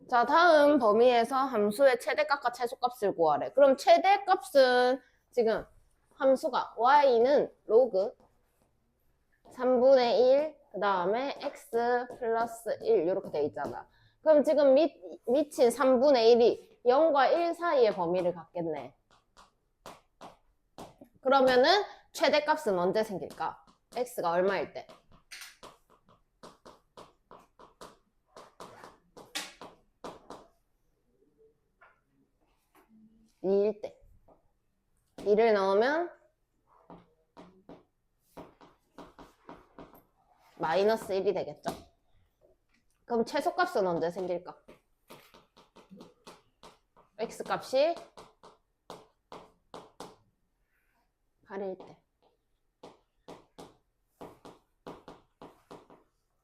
자, 다음 범위에서 함수의 최대값과 최소값을 구하래. 그럼 최대값은 지금 함수가 y는 로그 3분의 1, 그 다음에 x 플러스 1 이렇게 돼 있잖아. 그럼 지금 미친 3분의 1이 0과 1 사이의 범위를 갖겠네. 그러면은 최대값은 언제 생길까? x가 얼마일 때? 2일 때. 2를 넣으면 마이너스 1이 되겠죠. 그럼 최소값은 언제 생길까? x값이 8일 때.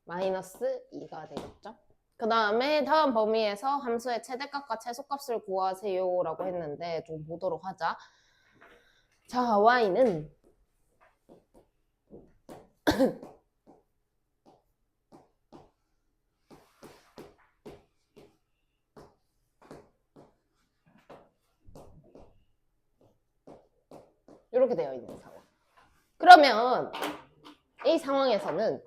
마이너스 2가 되겠죠. 그 다음에 다음 범위에서 함수의 최대값과 최소값을 구하세요 라고 했는데 좀 보도록 하자. 자, y는 이렇게 되어 있는 상황. 그러면 이 상황에서는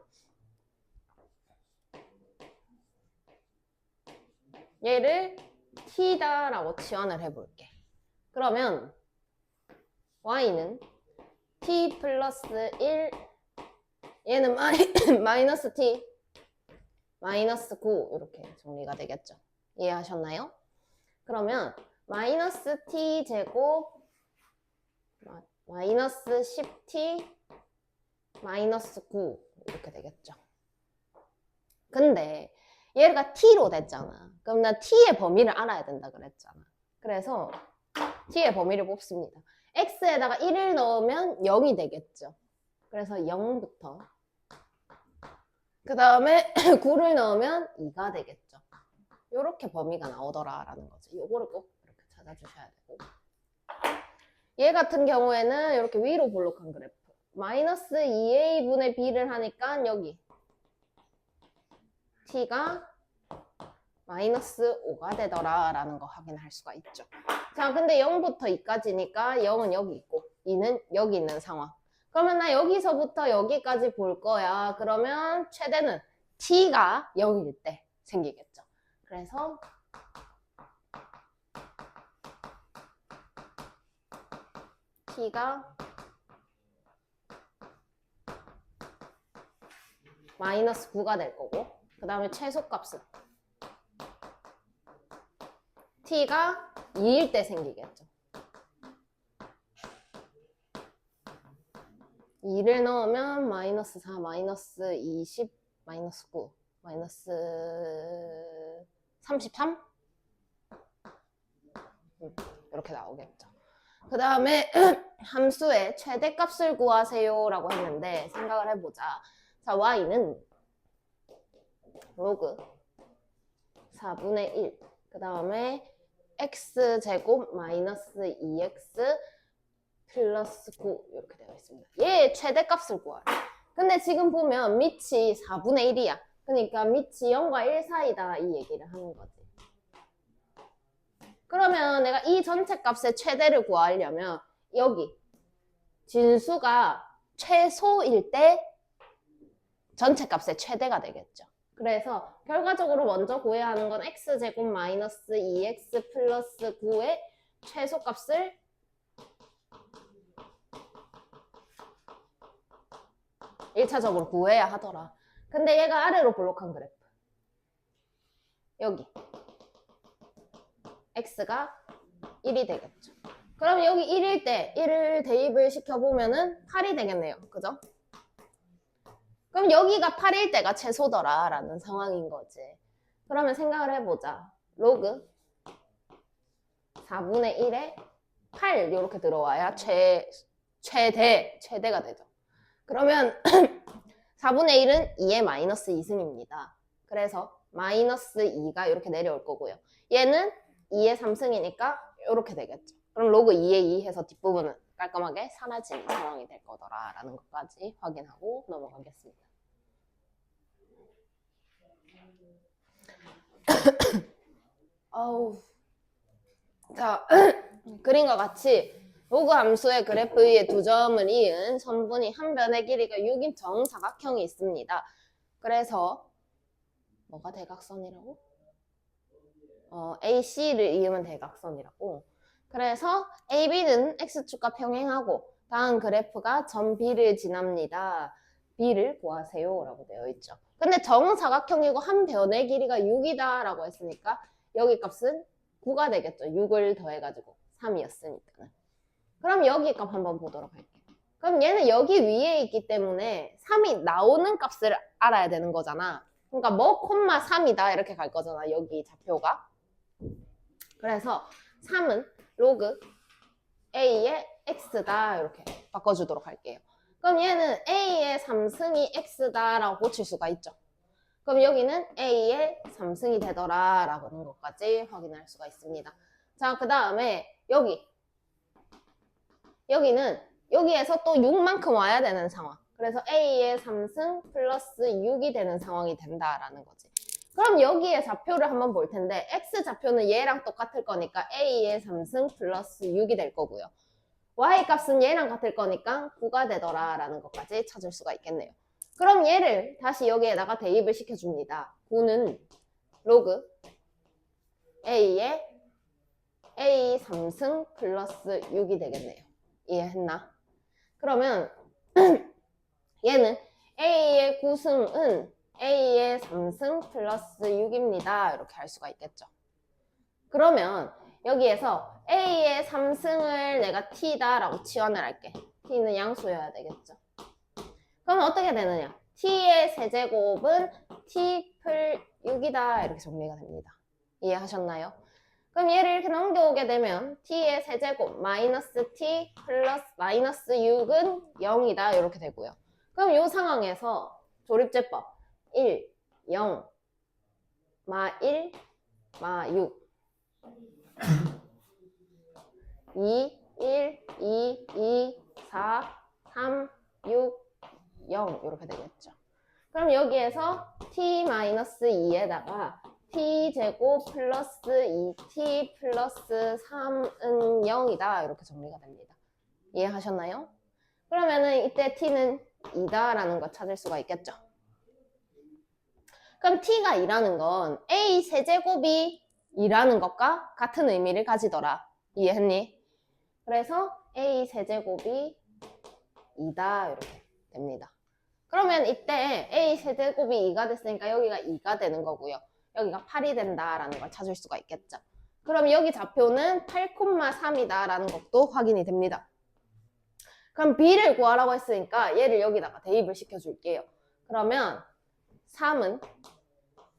얘를 t다라고 치환을 해볼게. 그러면 y는 t 플러스 1, 얘는 마이너스 t, 마이너스 9 이렇게 정리가 되겠죠. 이해하셨나요? 그러면 마이너스 t 제곱 마이너스 10t 마이너스 9 이렇게 되겠죠. 근데 얘가 t로 됐잖아. 그럼 나 t의 범위를 알아야 된다 그랬잖아. 그래서 t의 범위를 뽑습니다. x에다가 1을 넣으면 0이 되겠죠. 그래서 0부터 그 다음에 9를 넣으면 2가 되겠죠. 이렇게 범위가 나오더라라는 거죠. 이거를 꼭 이렇게 찾아주셔야 되고, 얘 같은 경우에는 이렇게 위로 볼록한 그래프 마이너스 2a분의 b를 하니까 여기 t가 마이너스 5가 되더라라는 거 확인할 수가 있죠. 자, 근데 0부터 2까지니까 0은 여기 있고 2는 여기 있는 상황. 그러면 나 여기서부터 여기까지 볼 거야. 그러면 최대는 t가 0일 때 생기겠죠. 그래서 t가 마이너스 9가 될 거고, 그 다음에 최소값은 t가 2일 때 생기겠죠. 2를 넣으면 마이너스 4, 마이너스 20, 마이너스 9, 마이너스 33? 이렇게 나오겠죠. 그 다음에 함수의 최대값을 구하세요 라고 했는데 생각을 해보자. 자, y는 로그 4분의 1, 그 다음에 x제곱 마이너스 2x 플러스 9 이렇게 되어 있습니다. 얘의 최대값을 구하래. 근데 지금 보면 밑이 4분의 1이야. 그러니까 밑이 0과 1 사이다 이 얘기를 하는 거지. 그러면 내가 이 전체 값의 최대를 구하려면 여기 진수가 최소일 때 전체 값의 최대가 되겠죠. 그래서 결과적으로 먼저 구해야 하는 건 x제곱 마이너스 2x 플러스 9의 최소값을 일차적으로 구해야 하더라. 근데 얘가 아래로 볼록한 그래프. 여기 x가 1이 되겠죠. 그럼 여기 1일 때 1을 대입을 시켜보면은 8이 되겠네요. 그죠? 그럼 여기가 8일 때가 최소더라 라는 상황인 거지. 그러면 생각을 해보자. 로그 4분의 1에 8 이렇게 들어와야 최대가 되죠. 그러면 4분의 1은 2의 마이너스 2승입니다. 그래서 마이너스 2가 이렇게 내려올 거고요. 얘는 2의 3승이니까 이렇게 되겠죠. 그럼 로그 2의 2 해서 뒷부분은 깔끔하게 사라지는 상황이 될 거더라라는 것까지 확인하고 넘어가겠습니다. 아우. 자, 그림과 같이 로그 함수의 그래프 위에 두 점을 이은 선분이 한 변의 길이가 6인 정사각형이 있습니다. 그래서 뭐가 대각선이라고? AC를 이으면 대각선이라고. 그래서 AB는 X축과 평행하고 다음 그래프가 점 B를 지납니다. B를 구하세요 라고 되어 있죠. 근데 정사각형이고 한 변의 길이가 6이다 라고 했으니까 여기 값은 9가 되겠죠. 6을 더해가지고 3이었으니까. 그럼 여기 값 한번 보도록 할게요. 그럼 얘는 여기 위에 있기 때문에 3이 나오는 값을 알아야 되는 거잖아. 그러니까 뭐 콤마 3이다 이렇게 갈 거잖아. 여기 좌표가. 그래서 3은 로그 A의 X다 이렇게 바꿔주도록 할게요. 그럼 얘는 A의 3승이 X다 라고 고칠 수가 있죠. 그럼 여기는 A의 3승이 되더라 라는 것까지 확인할 수가 있습니다. 자, 그 다음에 여기는 여기에서 또 6만큼 와야 되는 상황. 그래서 A의 3승 플러스 6이 되는 상황이 된다라는 거지. 그럼 여기에 좌표를 한번 볼 텐데 X 좌표는 얘랑 똑같을 거니까 A의 3승 플러스 6이 될 거고요. Y 값은 얘랑 같을 거니까 9가 되더라 라는 것까지 찾을 수가 있겠네요. 그럼 얘를 다시 여기에다가 대입을 시켜줍니다. 9는 로그 A의 A 3승 플러스 6이 되겠네요. 이해했나? 그러면 얘는 A의 9승은 A의 3승 플러스 6입니다. 이렇게 할 수가 있겠죠. 그러면 여기에서 A의 3승을 내가 T다 라고 치환을 할게. T는 양수여야 되겠죠. 그럼 어떻게 되느냐? T의 세제곱은 T 플 6이다 이렇게 정리가 됩니다. 이해하셨나요? 그럼 얘를 이렇게 넘겨오게 되면 T의 세제곱 마이너스 T 플러스 마이너스 6은 0이다 이렇게 되고요. 그럼 이 상황에서 조립제법 1, 0, 마 1, 마 6 2, 1, 2, 2, 4, 3, 6, 0 이렇게 되겠죠. 그럼 여기에서 t-2에다가 t제곱 플러스 2t 플러스 3은 0이다 이렇게 정리가 됩니다. 이해하셨나요? 그러면은 이때 t는 2다라는 거 찾을 수가 있겠죠. 그럼 t가 2라는 건 a 세제곱이 2라는 것과 같은 의미를 가지더라. 이해했니? 그래서 a 세제곱이 2다 이렇게 됩니다. 그러면 이때 a 세제곱이 2가 됐으니까 여기가 2가 되는 거고요. 여기가 8이 된다라는 걸 찾을 수가 있겠죠. 그럼 여기 좌표는 8,3이다 라는 것도 확인이 됩니다. 그럼 b를 구하라고 했으니까 얘를 여기다가 대입을 시켜줄게요. 그러면 3은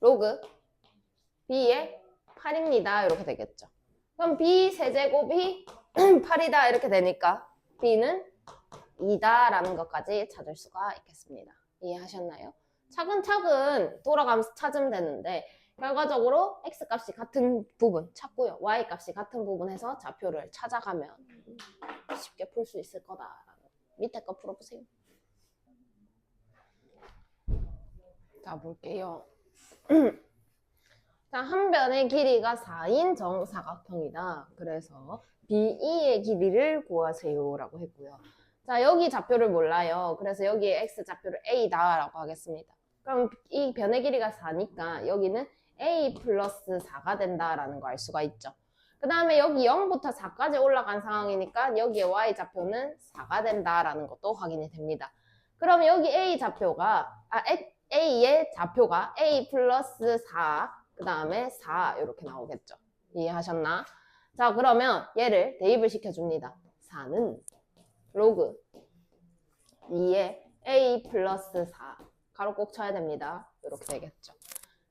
로그 b의 8입니다 이렇게 되겠죠. 그럼 b 세제곱이 8이다 이렇게 되니까 b는 2다 라는 것까지 찾을 수가 있겠습니다. 이해하셨나요? 차근차근 돌아가면서 찾으면 되는데 결과적으로 x값이 같은 부분 찾고요. y값이 같은 부분 해서 좌표를 찾아가면 쉽게 풀 수 있을 거다. 밑에 거 풀어보세요. 자, 볼게요. 자, 한 변의 길이가 4인 정사각형이다. 그래서 BE의 길이를 구하세요 라고 했고요. 자, 여기 좌표를 몰라요. 그래서 여기에 x 좌표를 a다 라고 하겠습니다. 그럼 이 변의 길이가 4니까 여기는 a 플러스 4가 된다라는 거 알 수가 있죠. 그 다음에 여기 0부터 4까지 올라간 상황이니까 여기에 y 좌표는 4가 된다라는 것도 확인이 됩니다. 그럼 여기 a 좌표가 a의 좌표가 a 플러스 4, 그 다음에 4 이렇게 나오겠죠. 이해하셨나? 자, 그러면 얘를 대입을 시켜줍니다. 4는 로그 2에 a 플러스 4 가로 꼭 쳐야 됩니다. 이렇게 되겠죠.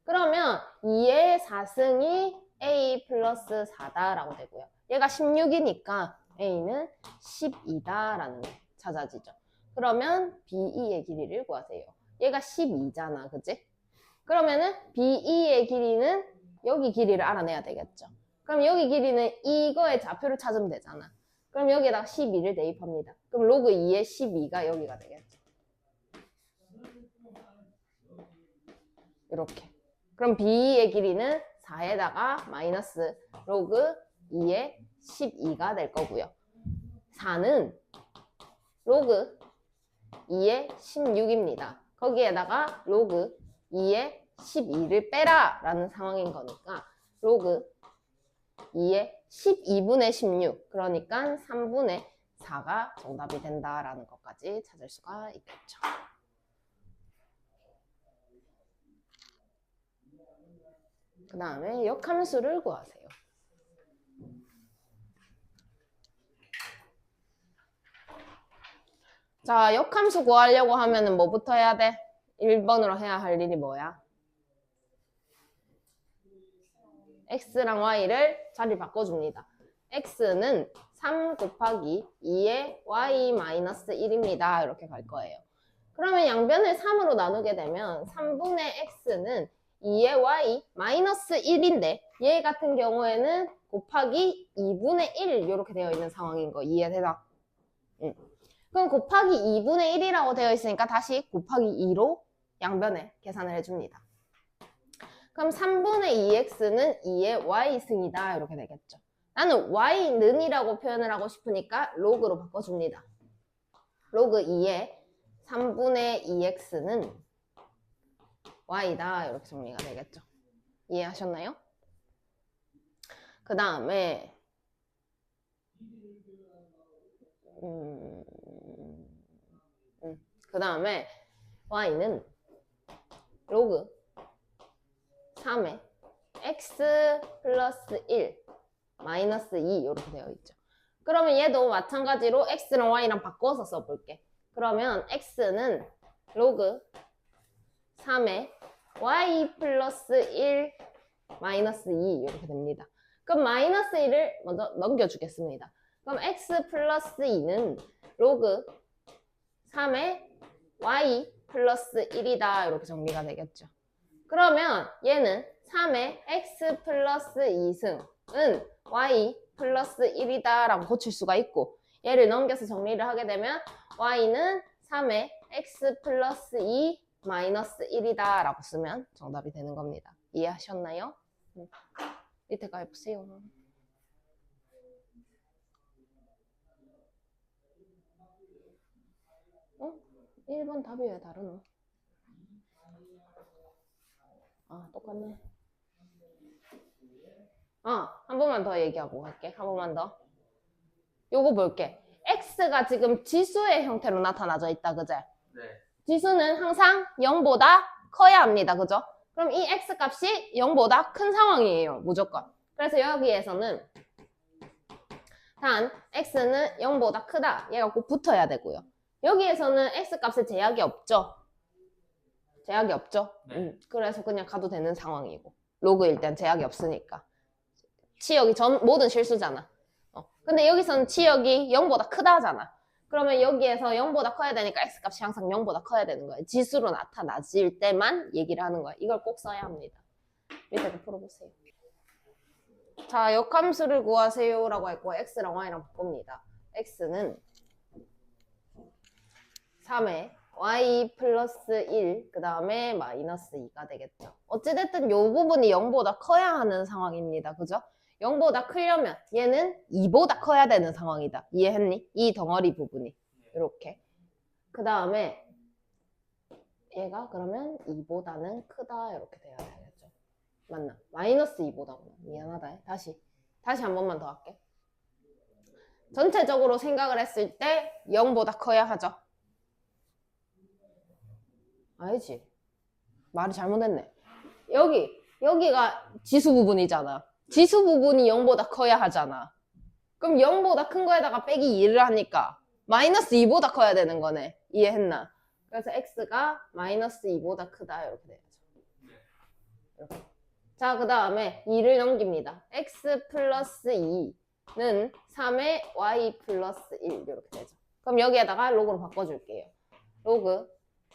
그러면 2의 4승이 a 플러스 4다 라고 되고요. 얘가 16이니까 a는 12다 라는 거 찾아지죠. 그러면 BE의 길이를 구하세요. 얘가 12잖아, 그치? 그러면은 BE의 길이는 여기 길이를 알아내야 되겠죠. 그럼 여기 길이는 이거의 좌표를 찾으면 되잖아. 그럼 여기에다가 12를 대입합니다. 그럼 로그 2의 12가 여기가 되겠죠. 이렇게. 그럼 BE의 길이는 4에다가 마이너스 로그 2의 12가 될 거고요. 4는 로그 2의 16입니다. 거기에다가 로그 2의 12를 빼라 라는 상황인 거니까 로그 2의 12분의 16 그러니까 3분의 4가 정답이 된다라는 것까지 찾을 수가 있겠죠. 그 다음에 역함수를 구하세요. 자, 역함수 구하려고 하면은 뭐부터 해야 돼? 1번으로 해야 할 일이 뭐야? x랑 y를 자리 바꿔줍니다. x는 3 곱하기 2의 y-1입니다. 이렇게 갈 거예요. 그러면 양변을 3으로 나누게 되면 3분의 x는 2의 y-1인데 얘 같은 경우에는 곱하기 2분의 1 이렇게 되어 있는 상황인 거 이해되나? 그럼 곱하기 2분의 1이라고 되어 있으니까 다시 곱하기 2로 양변에 계산을 해줍니다. 그럼 3분의 2x는 2의 y승이다 이렇게 되겠죠. 나는 y는이라고 표현을 하고 싶으니까 로그로 바꿔줍니다. 로그 2의 3분의 2x는 y다 이렇게 정리가 되겠죠. 이해하셨나요? 그 다음에 y는 로그 3의 x 플러스 1 마이너스 2 이렇게 되어 있죠. 그러면 얘도 마찬가지로 x랑 y랑 바꿔서 써볼게. 그러면 x는 로그 3의 y 플러스 1 마이너스 2 이렇게 됩니다. 그럼 마이너스 1을 먼저 넘겨주겠습니다. 그럼 x 플러스 2는 로그 3의 y 플러스 1이다 이렇게 정리가 되겠죠. 그러면 얘는 3의 x 플러스 2승은 y 플러스 1이다 라고 고칠 수가 있고 얘를 넘겨서 정리를 하게 되면 y는 3의 x 플러스 2 마이너스 1이다 라고 쓰면 정답이 되는 겁니다. 이해하셨나요? 밑에 가 해보세요. 어? 1번 답이 왜 다르노? 아, 똑같네. 한 번만 더 얘기하고 갈게. 한 번만 더. 요거 볼게. x가 지금 지수의 형태로 나타나져 있다, 그제? 네. 지수는 항상 0보다 커야 합니다, 그죠? 그럼 이 x 값이 0보다 큰 상황이에요, 무조건. 그래서 여기에서는 단 x는 0보다 크다. 얘가 꼭 붙어야 되고요. 여기에서는 x 값에 제약이 없죠? 제약이 없죠? 네. 그래서 그냥 가도 되는 상황이고. 로그일 땐 제약이 없으니까. 치역이 모든 실수잖아. 근데 여기서는 치역이 0보다 크다 하잖아. 그러면 여기에서 0보다 커야 되니까 x값이 항상 0보다 커야 되는 거예요. 지수로 나타나질 때만 얘기를 하는 거야. 이걸 꼭 써야 합니다. 밑에 거 풀어보세요. 자, 역함수를 구하세요 라고 했고 x랑 y랑 바꿉니다. x는 3의 y 플러스 1, 그 다음에 마이너스 2가 되겠죠. 어찌됐든 이 부분이 0보다 커야 하는 상황입니다. 그죠? 0보다 크려면 얘는 2보다 커야 되는 상황이다. 이해했니? 이 덩어리 부분이. 이렇게. 그 다음에 얘가 그러면 2보다는 크다. 이렇게 돼야 되겠죠. 맞나? 마이너스 2보다구나. 미안하다. 다시 한 번만 더 할게. 전체적으로 생각을 했을 때 0보다 커야 하죠. 아니지. 말이 잘못했네. 여기가 지수 부분이잖아. 지수 부분이 0보다 커야 하잖아. 그럼 0보다 큰 거에다가 빼기 2를 하니까 마이너스 2보다 커야 되는 거네. 이해했나? 그래서 x가 마이너스 2보다 크다 이렇게 돼야죠. 이렇게. 자, 그 다음에 2를 넘깁니다. x 플러스 2는 3의 y 플러스 1 이렇게 되죠. 그럼 여기에다가 로그로 바꿔줄게요. 로그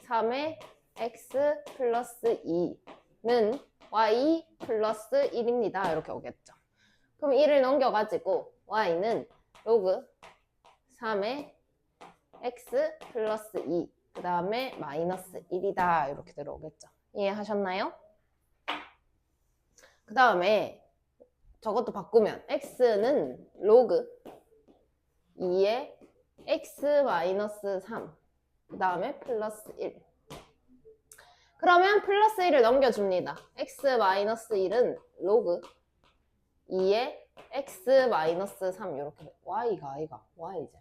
3의 x 플러스 2는 y 플러스 1입니다. 이렇게 오겠죠. 그럼 1을 넘겨가지고 y는 로그 3의 x 플러스 2, 그 다음에 마이너스 1이다. 이렇게 들어오겠죠. 이해하셨나요? 그 다음에 저것도 바꾸면 x는 로그 2의 x-3 그 다음에 플러스 1. 그러면 플러스 1을 넘겨줍니다. x-1은 로그 2의 x-3 이렇게 y가 아이가 y제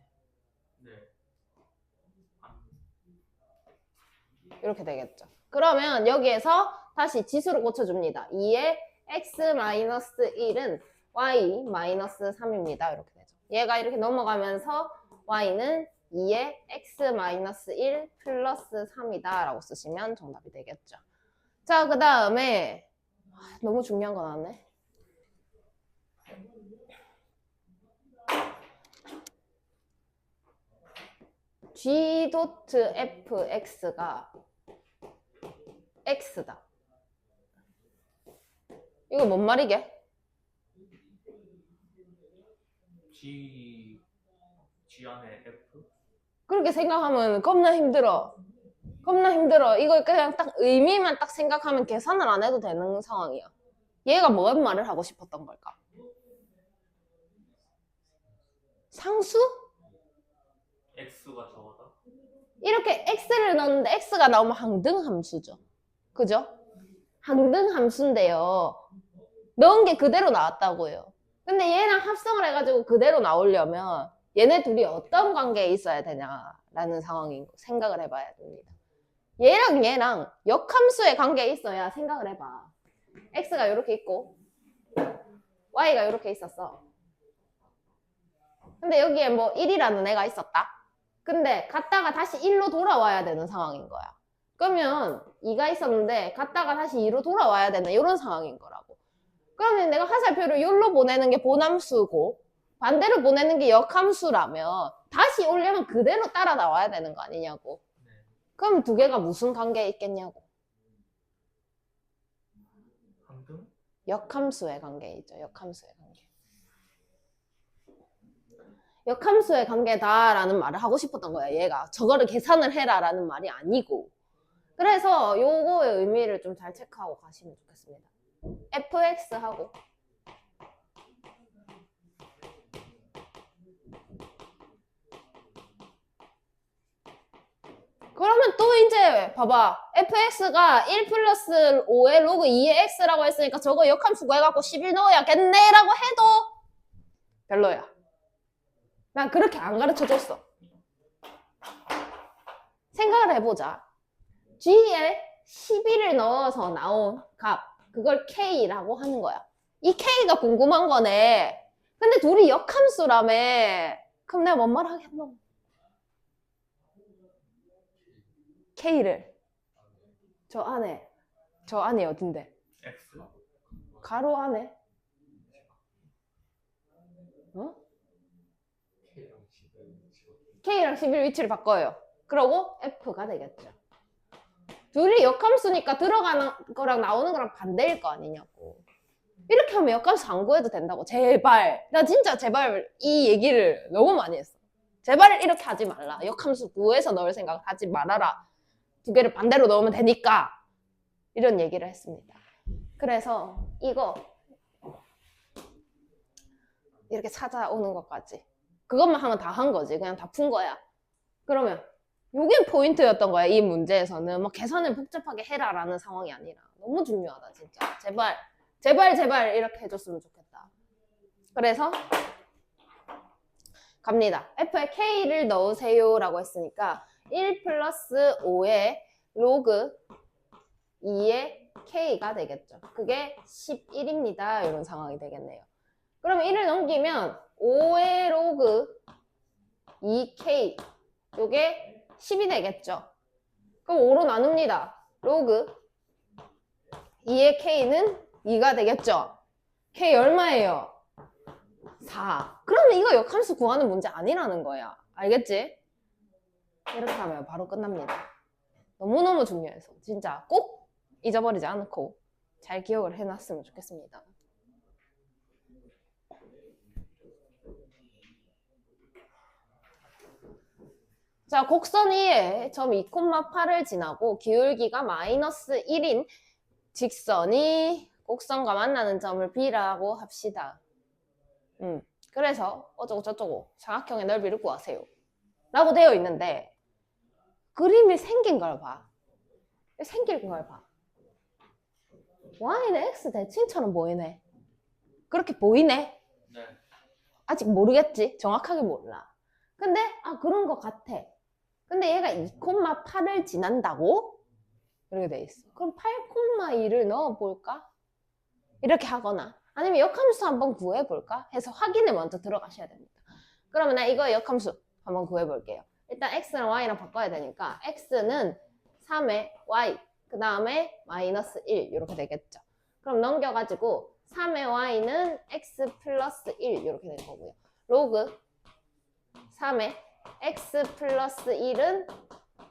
네. 이렇게 되겠죠. 그러면 여기에서 다시 지수로 고쳐줍니다. 2의 x-1은 y-3입니다. 이렇게 되죠. 얘가 이렇게 넘어가면서 y는 2의 x-1 플러스 3이다 라고 쓰시면 정답이 되겠죠. 자, 그 다음에 너무 중요한 거 나왔네. g.fx가 x다. 이거 뭔 말이게? G 안에 F? 그렇게 생각하면 겁나 힘들어. 겁나 힘들어. 이걸 그냥 딱 의미만 딱 생각하면 계산을 안 해도 되는 상황이야. 얘가 뭔 말을 하고 싶었던 걸까? 상수? X가 저거다? 이렇게 x를 넣었는데 x가 나오면 항등함수죠. 그죠? 항등함수인데요. 넣은 게 그대로 나왔다고요. 근데 얘랑 합성을 해가지고 그대로 나오려면 얘네 둘이 어떤 관계에 있어야 되냐라는 상황인 생각을 해봐야 됩니다. 얘랑 역함수의 관계에 있어야 생각을 해봐. x가 이렇게 있고 y가 이렇게 있었어. 근데 여기에 뭐 1이라는 애가 있었다. 근데 갔다가 다시 1로 돌아와야 되는 상황인 거야. 그러면 2가 있었는데 갔다가 다시 2로 돌아와야 되는 이런 상황인 거라고. 그러면 내가 화살표를 여기로 보내는 게 본함수고 반대로 보내는 게 역함수라면 다시 오려면 그대로 따라 나와야 되는 거 아니냐고. 네. 그럼 두 개가 무슨 관계에 있겠냐고. 항등? 역함수의 관계에 있죠. 역함수의 관계. 역함수의 관계다라는 말을 하고 싶었던 거야. 얘가 저거를 계산을 해라라는 말이 아니고. 그래서 요거의 의미를 좀 잘 체크하고 가시면 좋겠습니다. fx하고 그러면 또 이제 봐봐. fx가 1 플러스 5의 로그 2의 x라고 했으니까 저거 역함수 구해갖고 11 넣어야겠네라고 해도 별로야. 난 그렇게 안 가르쳐줬어. 생각을 해보자. g에 11을 넣어서 나온 값, 그걸 k라고 하는 거야. 이 k가 궁금한 거네. 근데 둘이 역함수라며. 그럼 내가 뭔 말 하겠노? k를 저 안에 어딘데? X? 가로 안에? 어? k랑 11 위치를 바꿔요. 그러고 f가 되겠죠. 둘이 역함수니까 들어가는 거랑 나오는 거랑 반대일 거 아니냐고. 이렇게 하면 역함수 안 구해도 된다고. 제발. 나 진짜 제발 이 얘기를 너무 많이 했어. 제발 이렇게 하지 말라. 역함수 구해서 넣을 생각 하지 말아라. 두 개를 반대로 넣으면 되니까. 이런 얘기를 했습니다. 그래서 이거 이렇게 찾아오는 것까지. 그것만 하면 다 한 거지. 그냥 다 푼 거야. 그러면 요게 포인트였던 거야. 이 문제에서는 뭐 계산을 복잡하게 해라라는 상황이 아니라 너무 중요하다 진짜. 제발 이렇게 해줬으면 좋겠다. 그래서 갑니다. f에 k를 넣으세요 라고 했으니까 1 플러스 5의 로그 2의 k가 되겠죠. 그게 11입니다. 이런 상황이 되겠네요. 그러면 1을 넘기면 5의 로그 2k 요게 10이 되겠죠. 그럼 5로 나눕니다. 로그 2의 k는 2가 되겠죠. k 얼마예요? 4. 그러면 이거 역함수 구하는 문제 아니라는 거야. 알겠지? 이렇게 하면 바로 끝납니다. 너무너무 중요해서 진짜 꼭 잊어버리지 않고 잘 기억을 해놨으면 좋겠습니다. 자, 곡선 위에 점 2,8을 지나고 기울기가 마이너스 1인 직선이 곡선과 만나는 점을 B라고 합시다. 그래서 어쩌고 저쩌고 사각형의 넓이를 구하세요. 라고 되어 있는데 그림이 생긴 걸 봐. 생긴 걸 봐. y는 x 대칭처럼 보이네. 그렇게 보이네. 네. 아직 모르겠지. 정확하게 몰라. 근데 그런 것 같아. 근데 얘가 2,8을 지난다고? 이렇게 돼 있어. 그럼 8,2를 넣어볼까? 이렇게 하거나 아니면 역함수 한번 구해볼까? 해서 확인에 먼저 들어가셔야 됩니다. 그러면 나 이거 역함수 한번 구해볼게요. 일단 x랑 y랑 바꿔야 되니까 x는 3의 y 그 다음에 마이너스 1 이렇게 되겠죠. 그럼 넘겨가지고 3의 y는 x 플러스 1 이렇게 될 거고요. 로그 3의 x 플러스 1은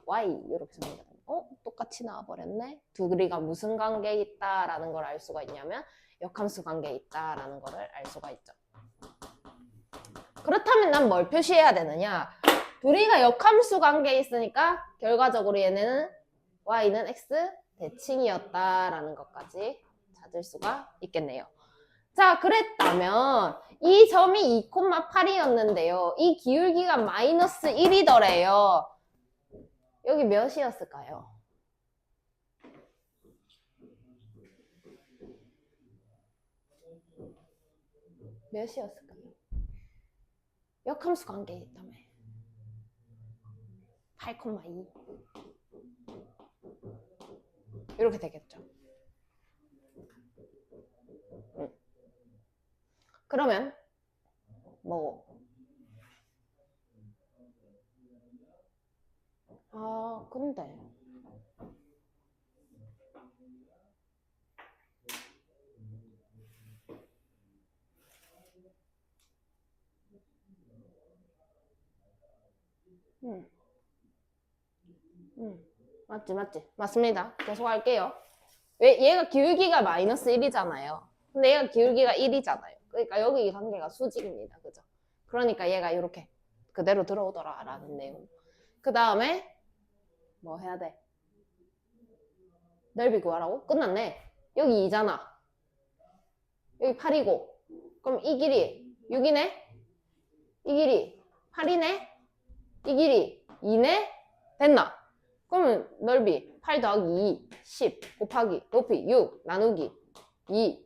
y 이렇게 됩니다. 똑같이 나와버렸네. 둘이가 무슨 관계에 있다라는 걸 알 수가 있냐면 역함수 관계에 있다라는 걸 알 수가 있죠. 그렇다면 난 뭘 표시해야 되느냐? 둘이가 역함수 관계에 있으니까 결과적으로 얘네는 y는 x 대칭이었다라는 것까지 찾을 수가 있겠네요. 자, 그랬다면 이 점이 2,8이었는데요. 이 기울기가 마이너스 1이더래요. 여기 몇이었을까요? 몇이었을까요? 역함수 관계에 있다며. 8,2 이렇게 되겠죠. 그러면 근데 맞지 맞습니다. 계속 할게요. 왜 얘가 기울기가 마이너스 1이잖아요. 근데 얘가 기울기가 1이잖아요. 그러니까 여기 이 관계가 수직입니다. 그죠? 그러니까 얘가 이렇게 그대로 들어오더라 라는 내용. 그 다음에 뭐 해야 돼? 넓이 구하라고? 끝났네. 여기 2잖아. 여기 8이고 그럼 이 길이 6이네? 이 길이 8이네? 이 길이 2네? 됐나? 그러면 넓이 8 더하기 2, 10 곱하기 높이 6 나누기 2.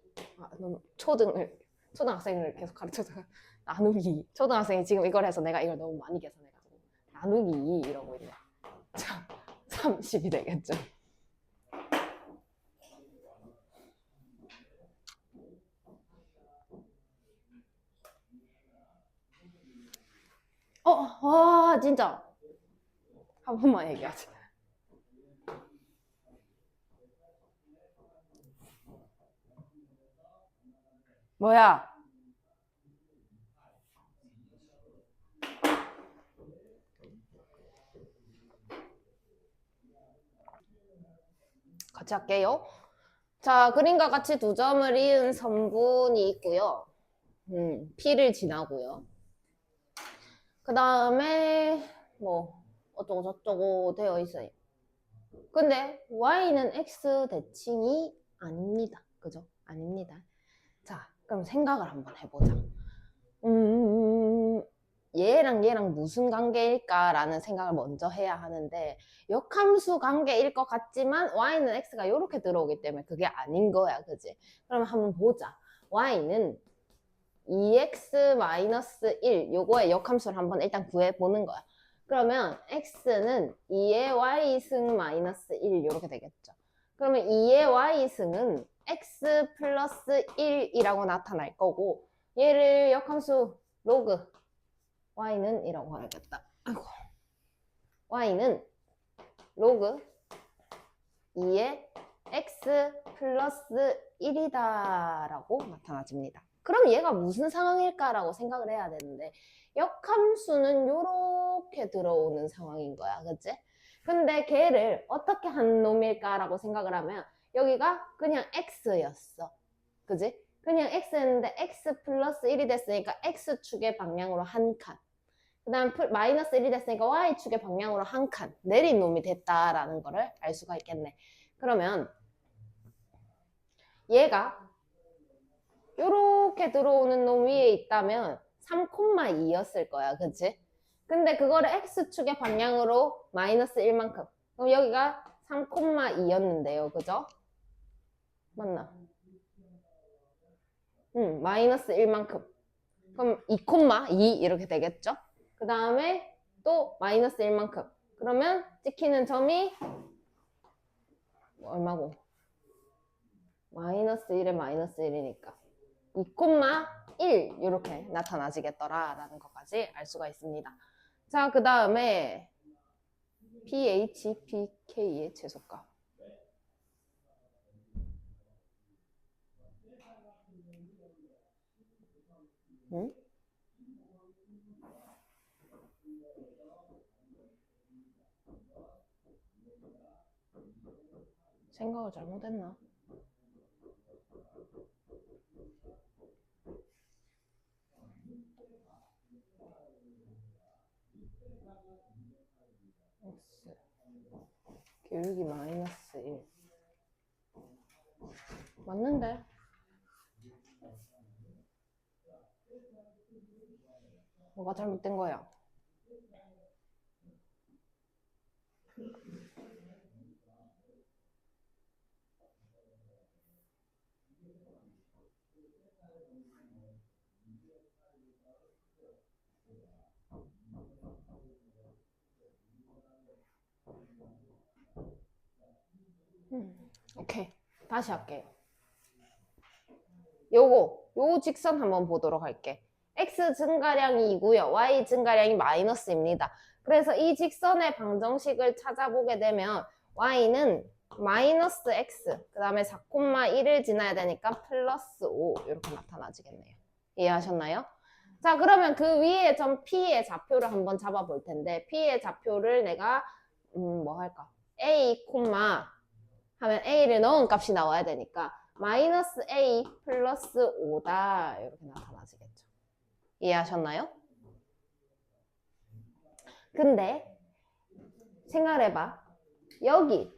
초등학생을 계속 가르쳐서 나누기. 초등학생이 지금 이걸 해서 내가 이걸 너무 많이 계산해가지고 나누기 2 이러고 있네. 자, 30이 되겠죠. 진짜 한 번만 얘기하자. 뭐야? 같이 할게요. 자, 그림과 같이 두 점을 이은 선분이 있고요. P를 지나고요. 그 다음에 어쩌고 저쩌고 되어 있어요. 근데 Y는 X 대칭이 아닙니다. 그죠? 아닙니다. 자, 그럼 생각을 한번 해보자. 얘랑 무슨 관계일까라는 생각을 먼저 해야 하는데 역함수 관계일 것 같지만 y는 x가 이렇게 들어오기 때문에 그게 아닌 거야. 그지? 그럼 한번 보자. y는 2x-1 요거의 역함수를 한번 일단 구해보는 거야. 그러면 x는 2의 y승 마이너스 1 이렇게 되겠죠. 그러면 2의 y승은 x 플러스 1이라고 나타날 거고 얘를 역함수 로그 y는 이라고 하겠다. 아이고. y는 로그 2의 x 플러스 1이다 라고 나타나집니다. 그럼 얘가 무슨 상황일까라고 생각을 해야 되는데 역함수는 이렇게 들어오는 상황인 거야. 그치? 근데 걔를 어떻게 한 놈일까라고 생각을 하면 여기가 그냥 x였어. 그지? 그냥 x였는데 x 플러스 1이 됐으니까 x축의 방향으로 한 칸. 그 다음 마이너스 1이 됐으니까 y축의 방향으로 한 칸 내린 놈이 됐다라는 거를 알 수가 있겠네. 그러면 얘가 요렇게 들어오는 놈 위에 있다면 3,2였을 거야. 그치? 근데 그거를 x축의 방향으로 마이너스 1만큼. 그럼 여기가 3,2였는데요. 그죠? 맞나? 마이너스 1만큼. 그럼 2,2 이렇게 되겠죠? 그 다음에 또 마이너스 1만큼. 그러면 찍히는 점이 얼마고? 마이너스 1에 마이너스 1이니까 2,1 이렇게 나타나지겠더라 라는 것까지 알 수가 있습니다. 자, 그 다음에 PHPK의 최소값. 응? 생각을 잘못했나? x 교육이 마이너스 1 맞는데? 뭐가 잘못된 거야? 오케이. 다시 할게요. 요 직선 한번 보도록 할게. x 증가량이 2고요. y 증가량이 마이너스입니다. 그래서 이 직선의 방정식을 찾아보게 되면 y는 마이너스 x, 그 다음에 4,1을 지나야 되니까 플러스 5 이렇게 나타나지겠네요. 이해하셨나요? 자, 그러면 그 위에 점 P의 좌표를 한번 잡아볼 텐데 P의 좌표를 내가 뭐 할까? A, 하면 A를 넣은 값이 나와야 되니까 마이너스 A 플러스 5다 이렇게 나타나지겠죠. 이해하셨나요? 근데 생각을 해봐. 여기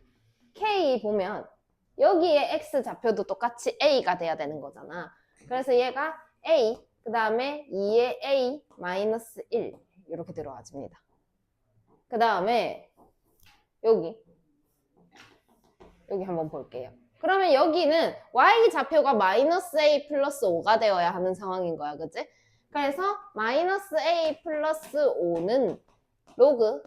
K 보면 여기에 X 좌표도 똑같이 A가 돼야 되는 거잖아. 그래서 얘가 A 그 다음에 2에 A 마이너스 1 이렇게 들어와집니다. 그 다음에 여기 한번 볼게요. 그러면 여기는 Y 좌표가 마이너스 A 플러스 5가 되어야 하는 상황인 거야. 그치? 그래서 마이너스 A 플러스 5는 로그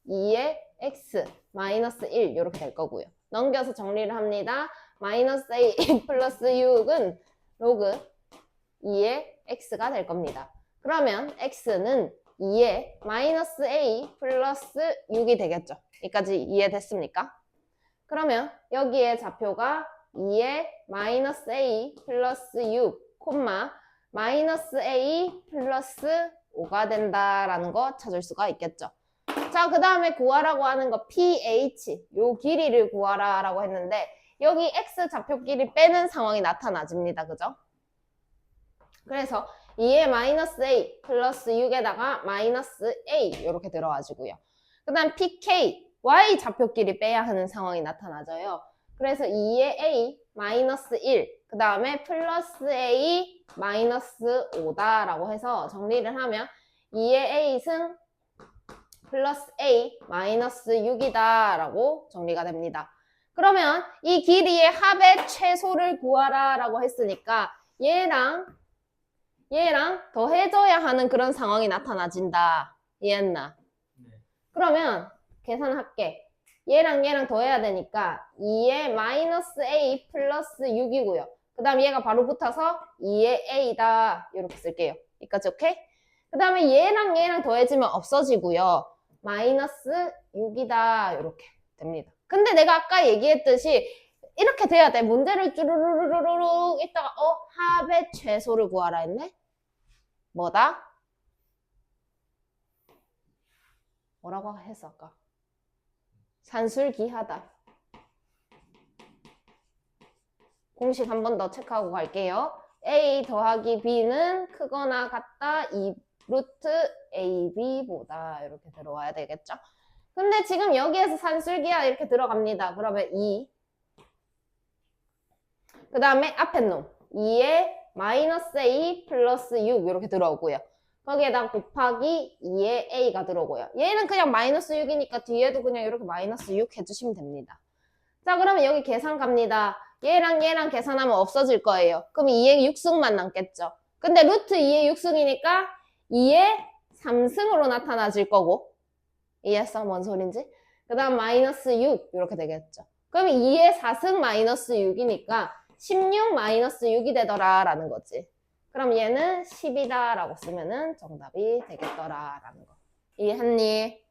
2의 X 마이너스 1 이렇게 될 거고요. 넘겨서 정리를 합니다. 마이너스 A 플러스 6은 로그 2의 X가 될 겁니다. 그러면 X는 2의 마이너스 A 플러스 6이 되겠죠. 여기까지 이해됐습니까? 그러면 여기에 좌표가 2의 마이너스 A 플러스 6, 마이너스 A 플러스 5가 된다라는 거 찾을 수가 있겠죠. 자, 그 다음에 구하라고 하는 거 PH, 요 길이를 구하라라고 했는데 여기 X 좌표 길이 빼는 상황이 나타나집니다. 그죠? 그래서 2의 마이너스 A 플러스 6에다가 마이너스 A 이렇게 들어와주고요. 그 다음 PK, Y 좌표끼리 빼야 하는 상황이 나타나져요. 그래서 2의 A 마이너스 1, 그 다음에 플러스 A 마이너스 5다라고 해서 정리를 하면 2의 A 승 플러스 A 마이너스 6이다 라고 정리가 됩니다. 그러면 이 길이의 합의 최소를 구하라 라고 했으니까 얘랑 더해져야 하는 그런 상황이 나타나진다. 이해했나? 네. 그러면 계산할게. 얘랑 더해야 되니까 2의 마이너스 A 플러스 6이고요. 그 다음 얘가 바로 붙어서 2의 A다 이렇게 쓸게요. 여기까지 오케이? 그 다음에 얘랑 더해지면 없어지고요. 마이너스 6이다 이렇게 됩니다. 근데 내가 아까 얘기했듯이 이렇게 돼야 돼. 문제를 쭈루루루루룩 있다가 합의 최소를 구하라 했네? 뭐다? 뭐라고 했어 아까? 산술기하다. 공식 한 번 더 체크하고 갈게요. A 더하기 B는 크거나 같다 2 루트 AB보다 이렇게 들어와야 되겠죠? 근데 지금 여기에서 산술기하 이렇게 들어갑니다. 그러면 2. 그 그 다음에 앞에 놈 2에 마이너스 A 플러스 6 이렇게 들어오고요. 거기에다가 곱하기 2에 A가 들어오고요. 얘는 그냥 마이너스 6이니까 뒤에도 그냥 이렇게 마이너스 6 해주시면 됩니다. 자, 그러면 여기 계산 갑니다. 얘랑 얘랑 계산하면 없어질 거예요. 그럼 2의 6승만 남겠죠. 근데 루트 2의 6승이니까 2의 3승으로 나타나질 거고. 이해했어? 뭔 소린지? 그 다음 마이너스 6 이렇게 되겠죠. 그러면 2의 4승 마이너스 6이니까 16 마이너스 6이 되더라 라는 거지. 그럼 얘는 10이다 라고 쓰면은 정답이 되겠더라 라는 거. 이해했니?